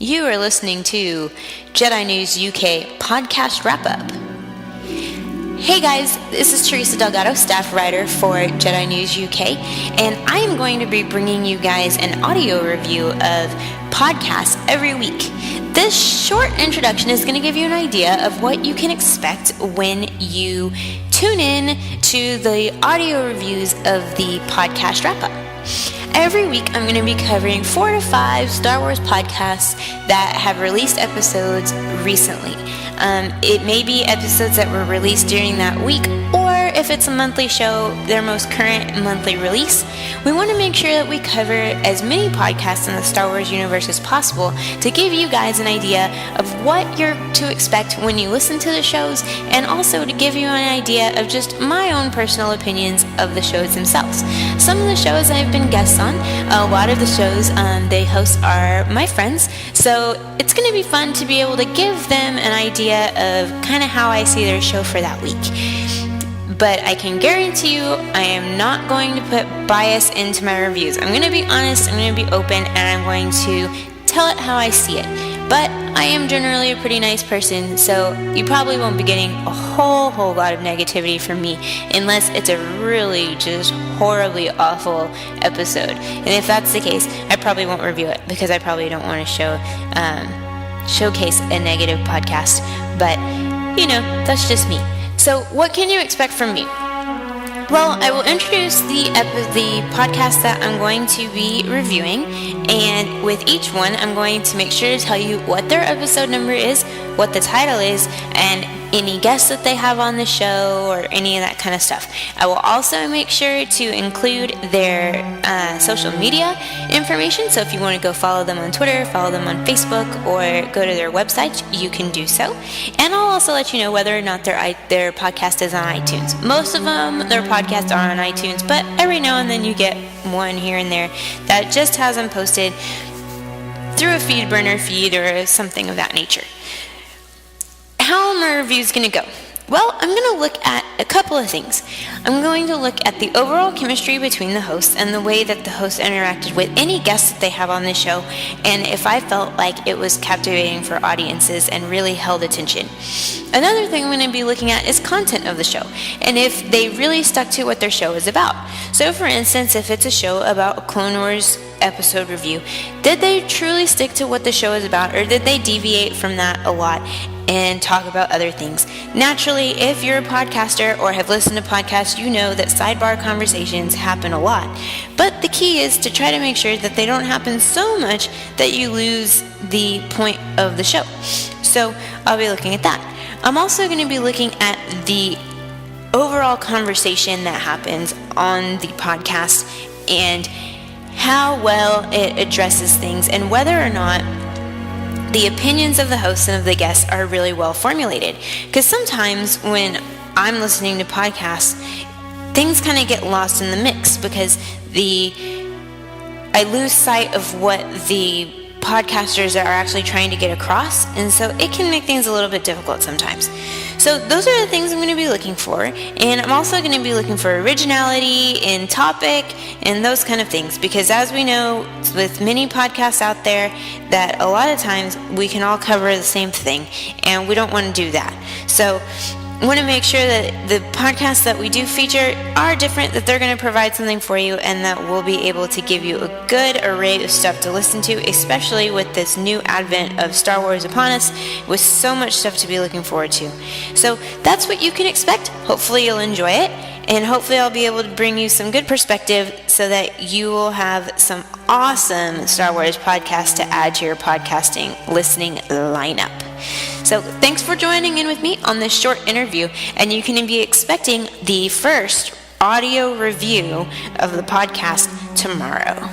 You are listening to Jedi News UK Podcast Wrapup. Hey guys, this is Teresa Delgado, staff writer for Jedi News UK, and I am going to be bringing you guys an audio review of podcasts every week. This short introduction is going to give you an idea of what you can expect when you tune in to the audio reviews of the podcast wrap-up. Every week, I'm going to be covering 4 to 5 Star Wars podcasts that have released episodes recently. It may be episodes that were released during that week, or if it's a monthly show, their most current monthly release. We want to make sure that we cover as many podcasts in the Star Wars universe as possible to give you guys an idea of what you're to expect when you listen to the shows, and also to give you an idea of just my own personal opinions of the shows themselves. Some of the shows I've been guests on, a lot of the shows they host are my friends, so it's going to be fun to be able to give them an idea of kind of how I see their show for that week. But I can guarantee you I am not going to put bias into my reviews. I'm going to be honest, I'm going to be open, and I'm going to tell it how I see it. But I am generally a pretty nice person, so you probably won't be getting a whole lot of negativity from me unless it's a really just horribly awful episode. And if that's the case, I probably won't review it because I probably don't want to showcase a negative podcast. But, that's just me. So what can you expect from me? Well, I will introduce the podcast that I'm going to be reviewing, and with each one, I'm going to make sure to tell you what their episode number is, what the title is, and any guests that they have on the show, or any of that kind of stuff. I will also make sure to include their social media information, so if you want to go follow them on Twitter, follow them on Facebook, or go to their website, you can do so. And I'll also let you know whether or not their podcast is on iTunes. Most of them, their podcasts are on iTunes, but every now and then you get one here and there that just hasn't posted through a FeedBurner feed or something of that nature. How are my reviews going to go? Well, I'm going to look at a couple of things. I'm going to look at the overall chemistry between the hosts and the way that the hosts interacted with any guests that they have on the show, and if I felt like it was captivating for audiences and really held attention. Another thing I'm going to be looking at is content of the show, and if they really stuck to what their show is about. So for instance, if it's a show about a Clone Wars episode review, did they truly stick to what the show is about, or did they deviate from that a lot and talk about other things? Naturally, if you're a podcaster or have listened to podcasts, you know that sidebar conversations happen a lot. But the key is to try to make sure that they don't happen so much that you lose the point of the show. So I'll be looking at that. I'm also going to be looking at the overall conversation that happens on the podcast and how well it addresses things, and whether or not the opinions of the hosts and of the guests are really well formulated. Because sometimes when I'm listening to podcasts, things kind of get lost in the mix because I lose sight of what the podcasters are actually trying to get across, and so it can make things a little bit difficult sometimes. So those are the things I'm going to be looking for, and I'm also going to be looking for originality in topic and those kind of things, because as we know with many podcasts out there, that a lot of times we can all cover the same thing, and we don't want to do that. So I want to make sure that the podcasts that we do feature are different, that they're going to provide something for you, and that we'll be able to give you a good array of stuff to listen to, especially with this new advent of Star Wars upon us, with so much stuff to be looking forward to. So that's what you can expect. Hopefully you'll enjoy it, and hopefully I'll be able to bring you some good perspective so that you will have some awesome Star Wars podcasts to add to your podcasting listening lineup. So thanks for joining in with me on this short interview, and you can be expecting the first audio review of the podcast tomorrow.